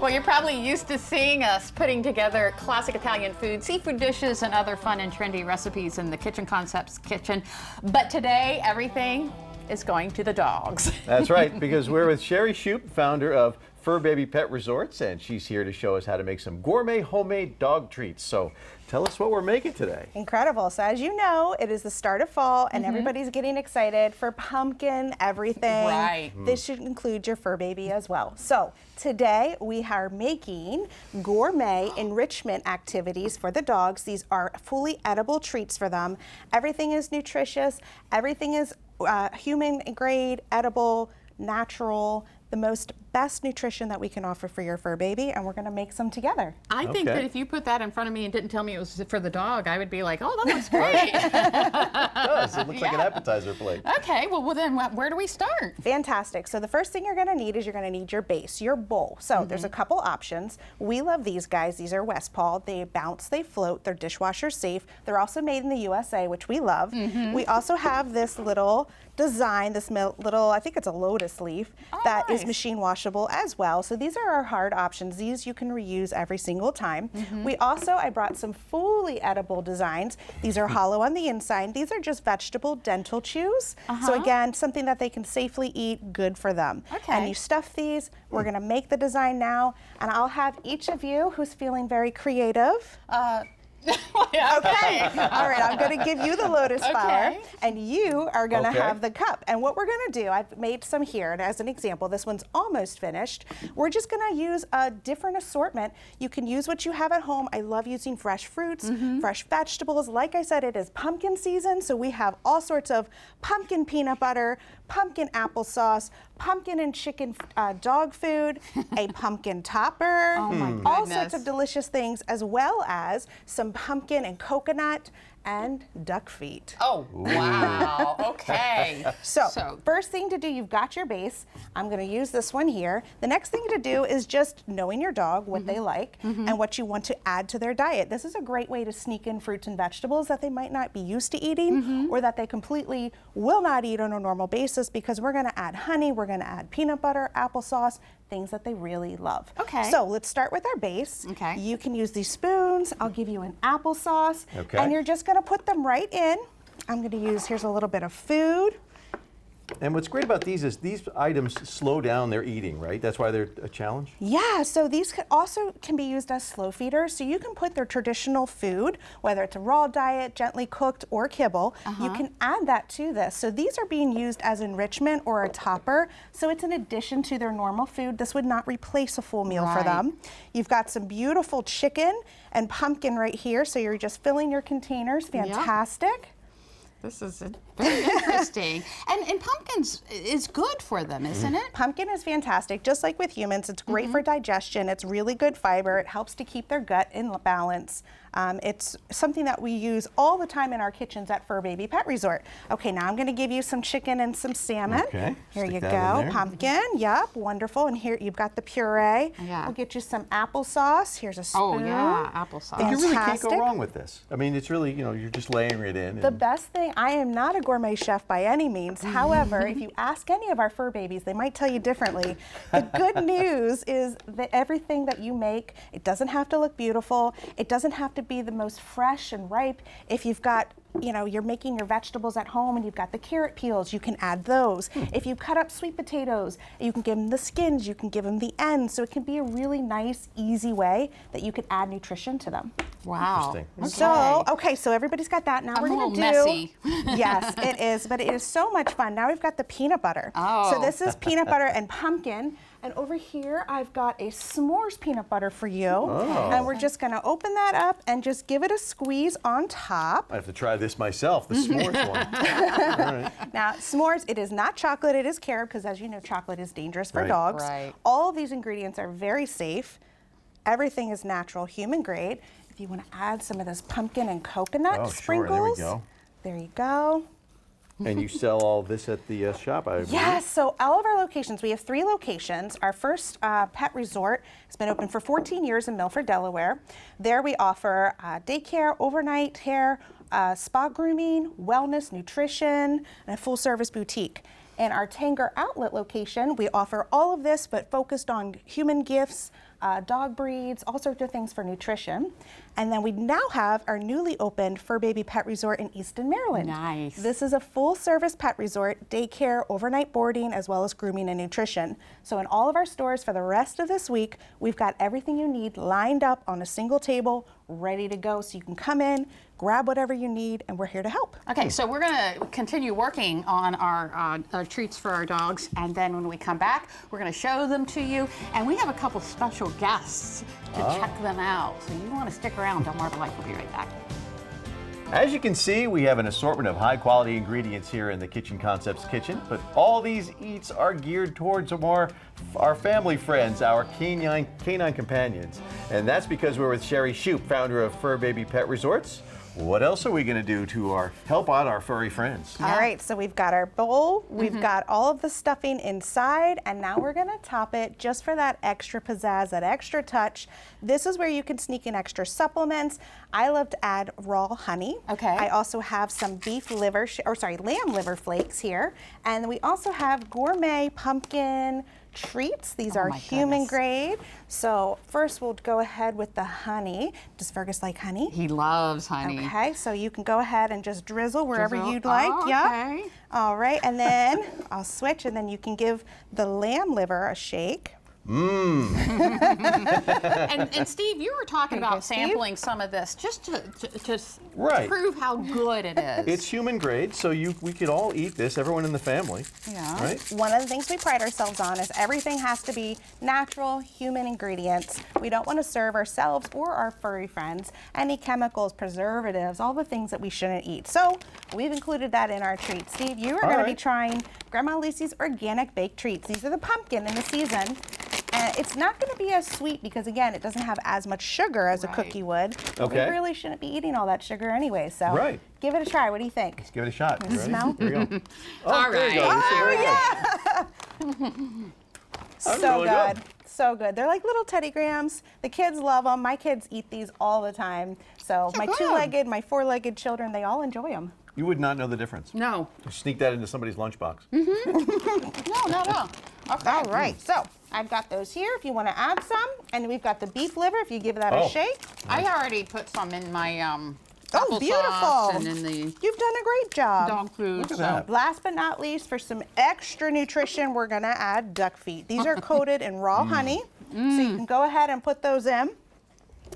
Well, you're probably used to seeing us putting together classic Italian food, seafood dishes, and other fun and trendy recipes in the Kitchen Concepts kitchen. But today, everything is going to the dogs. That's right, because we're with Sherry Shoup, founder of Fur Baby Pet Resorts, and she's here to show us how to make some gourmet homemade dog treats. So tell us what we're making today. Incredible. So as you know, it is the start of fall and everybody's getting excited for pumpkin everything. Right. This should include your fur baby as well. So today we are making gourmet enrichment activities for the dogs. These are fully edible treats for them. Everything is nutritious. Everything is human grade, edible, natural, the best nutrition that we can offer for your fur baby, and we're gonna make some together. I think that if you put that in front of me and didn't tell me it was for the dog, I would be like, oh, that looks great. It does. It looks like an appetizer plate. Okay, well then where do we start? Fantastic. So the first thing you're gonna need is you're gonna need your base, your bowl. So there's a couple options. We love these guys. These are Westpaw. They bounce, they float, they're dishwasher safe. They're also made in the USA, which we love. We also have this little design, this little, I think it's a lotus leaf, that is machine washable as well. So these are our hard options. These you can reuse every single time. We also, I brought some fully edible designs. These are hollow on the inside. These are just vegetable dental chews. So again, something that they can safely eat, good for them. And you stuff these. We're gonna make the design now, and I'll have each of you who's feeling very creative. Okay. All right, I'm going to give you the lotus flower, and you are going to have the cup. And what we're going to do, I've made some here, and as an example, this one's almost finished. We're just going to use a different assortment. You can use what you have at home. I love using fresh fruits, fresh vegetables. Like I said, it is pumpkin season, so we have all sorts of pumpkin peanut butter, pumpkin applesauce, pumpkin and chicken dog food, a pumpkin topper, all sorts of delicious things, as well as some pumpkin and coconut and duck feet. Oh, wow. Okay. So first thing to do, you've got your base. I'm going to use this one here. The next thing to do is just knowing your dog, what they like, and what you want to add to their diet. This is a great way to sneak in fruits and vegetables that they might not be used to eating, or that they completely will not eat on a normal basis, because we're going to add honey, we're going to add peanut butter, applesauce, things that they really love. Okay. So let's start with our base. Okay. You can use these spoons. I'll give you an applesauce. And you're just going to put them right in. I'm going to use, here's a little bit of food. And what's great about these is these items slow down their eating, right? That's why they're a challenge? Yeah, so these also can be used as slow feeders. So you can put their traditional food, whether it's a raw diet, gently cooked, or kibble, you can add that to this. So these are being used as enrichment or a topper. So it's an addition to their normal food. This would not replace a full meal for them. You've got some beautiful chicken and pumpkin right here. So you're just filling your containers. Fantastic. This is very interesting. And pumpkins is good for them, isn't it? Pumpkin is fantastic. Just like with humans, it's great for digestion. It's really good fiber. It helps to keep their gut in balance. It's something that we use all the time in our kitchens at Fur Baby Pet Resort. Okay, now I'm going to give you some chicken and some salmon. Okay. Here you go. Pumpkin. Yep, wonderful. And here you've got the puree. We'll get you some applesauce. Here's a spoon. Oh, yeah, applesauce. You really can't go wrong with this. I mean, it's really, you're just layering it in. The best thing, I am not a gourmet chef by any means. However, if you ask any of our fur babies, they might tell you differently. The good news is that everything that you make, it doesn't have to look beautiful. It doesn't have to be the most fresh and ripe. If you've got, you're making your vegetables at home and you've got the carrot peels, you can add those. If you cut up sweet potatoes, you can give them the skins, you can give them the ends. So it can be a really nice, easy way that you could add nutrition to them. Wow. Okay. So everybody's got that. Now we're going to do. Messy. Yes, it is, but it is so much fun. Now we've got the peanut butter. So this is peanut butter and pumpkin. And over here, I've got a s'mores peanut butter for you. And we're just going to open that up and just give it a squeeze on top. I have to try this myself, the s'mores one. All right. Now, s'mores, it is not chocolate, it is carob, because as you know, chocolate is dangerous for dogs. All of these ingredients are very safe. Everything is natural, human grade. If you want to add some of this pumpkin and coconut sprinkles. There we go. There you go. And you sell all this at the shop, I believe? Yes, so all of our locations, we have 3 locations. Our first pet resort has been open for 14 years in Milford, Delaware. There we offer daycare, overnight care, spa grooming, wellness, nutrition, and a full-service boutique. In our Tanger outlet location, we offer all of this, but focused on human gifts, dog breeds, all sorts of things for nutrition. And then we now have our newly opened Fur Baby Pet Resort in Easton, Maryland. Nice. This is a full-service pet resort, daycare, overnight boarding, as well as grooming and nutrition. So in all of our stores for the rest of this week, we've got everything you need lined up on a single table, ready to go. So you can come in, grab whatever you need, and we're here to help. Okay, so we're going to continue working on our treats for our dogs, and then when we come back, we're going to show them to you, and we have a couple special guests to check them out. So you want to stick around. DelmarvaLife will be right back. As you can see, we have an assortment of high-quality ingredients here in the Kitchen Concepts kitchen, but all these eats are geared towards our family friends, our canine companions. And that's because we're with Sherry Shoup, founder of Fur Baby Pet Resorts. What else are we going to do to help out our furry friends? All right, so we've got our bowl, we've got all of the stuffing inside, and now we're gonna top it just for that extra pizzazz, that extra touch. This is where you can sneak in extra supplements. I love to add raw honey. Okay. I also have some lamb liver flakes here. And we also have gourmet pumpkin treats. These are human grade. So first we'll go ahead with the honey. Does Fergus like honey? He loves honey. Okay, so you can go ahead and just drizzle wherever you'd like. Oh, Yep. okay. All right, and then I'll switch, and then you can give the lamb liver a shake. Mmm. And Steve, you were talking about sampling some of this just to prove how good it is. It's human grade, so we could all eat this, everyone in the family. Yeah. Right? One of the things we pride ourselves on is everything has to be natural, human ingredients. We don't want to serve ourselves or our furry friends any chemicals, preservatives, all the things that we shouldn't eat. So we've included that in our treats. Steve, you are going to be trying Grandma Lucy's organic baked treats. These are the pumpkin in the season. And it's not going to be as sweet because, again, it doesn't have as much sugar as a cookie would. But we really shouldn't be eating all that sugar anyway. So give it a try. What do you think? Let's give it a shot. Ready? Smell? Here we go. All right. Oh, yeah. So good. So good. They're like little Teddy Grahams. The kids love them. My kids eat these all the time. So my two-legged, my four-legged children, they all enjoy them. You would not know the difference. No. Sneak that into somebody's lunchbox. No. Okay. All right. So I've got those here if you want to add some. And we've got the beef liver if you give that a shake. I already put some in my oh, beautiful. and in the You've done a great job. dog food. Look at that. Last but not least, for some extra nutrition, we're going to add duck feet. These are coated in raw honey. So you can go ahead and put those in.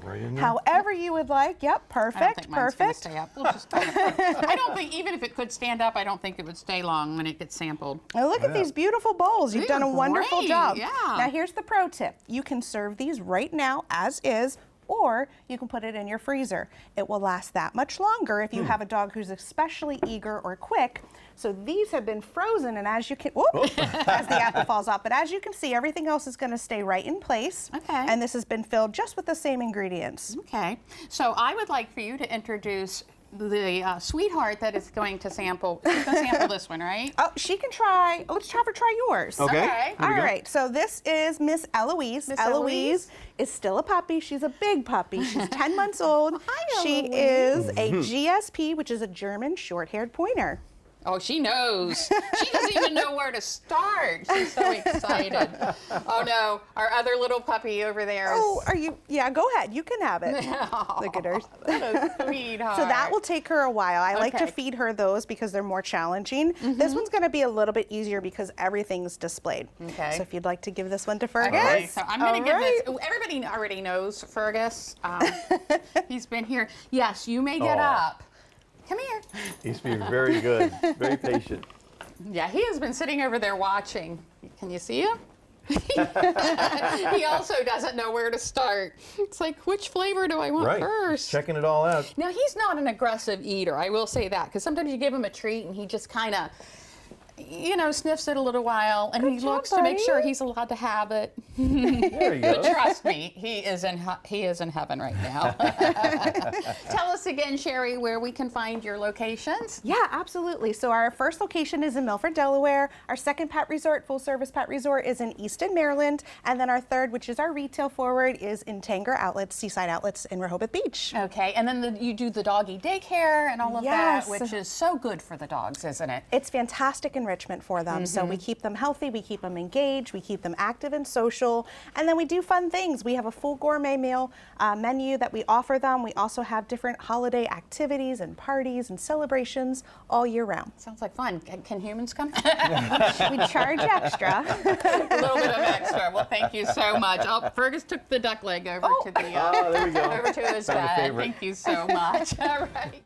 Right in there. However you would like. Yep, perfect, I don't think mine's gonna perfect. stay up. We'll just I don't think, even if it could stand up, I don't think it would stay long when it gets sampled. Now look at these beautiful bowls. You've done a wonderful great, job. yeah. Now here's the pro tip. You can serve these right now as is, or you can put it in your freezer. It will last that much longer if you have a dog who's especially eager or quick. So these have been frozen, and as you can, as the apple falls off, but as you can see, everything else is going to stay right in place. Okay. And this has been filled just with the same ingredients. Okay. So I would like for you to introduce the sweetheart that is going to sample. She's going to sample this one, right? Oh, she can try. Let's have her try yours. Okay. All right. So this is Miss Eloise. Eloise is still a puppy. She's a big puppy. She's 10 months old. Hi, She is a GSP, which is a German short-haired pointer. Oh, she knows. She doesn't even know where to start. She's so excited. Oh no, our other little puppy over there is... Oh, are you? Yeah, go ahead. You can have it. Look at her. What a sweetheart. So that will take her a while. I like to Okay. feed her those because they're more challenging. This one's going to be a little bit easier because everything's displayed. Okay. So if you'd like to give this one to Fergus. Okay, so I'm going to give right. this. Everybody already knows Fergus. He's been here. Yes, you may get up. Come here. He's being very good, very patient. Yeah, he has been sitting over there watching. Can you see him? He also doesn't know where to start. It's like, which flavor do I want first? Checking it all out. Now, he's not an aggressive eater, I will say that, because sometimes you give him a treat and he just kind of, you know, sniffs it a little while, and he looks to make sure he's allowed to have it. There you go. Trust me, he is in heaven right now. Tell us again, Sherry, where we can find your locations. Yeah, absolutely. So our first location is in Milford, Delaware. Our second pet resort, full service pet resort, is in Easton, Maryland. And then our third, which is our retail forward, is in Tanger Outlets, Seaside Outlets in Rehoboth Beach. Okay, and then you do the doggy daycare and all of Yes. that, which is so good for the dogs, isn't it? It's fantastic. enrichment for them. So we keep them healthy, we keep them engaged, we keep them active and social, and then we do fun things. We have a full gourmet meal menu that we offer them. We also have different holiday activities and parties and celebrations all year round. Sounds like fun. Can humans come? We charge extra. A little bit of extra. Well, thank you so much. Fergus took the duck leg over to the there we go. over to his Found a bed. favorite. Thank you so much. All right.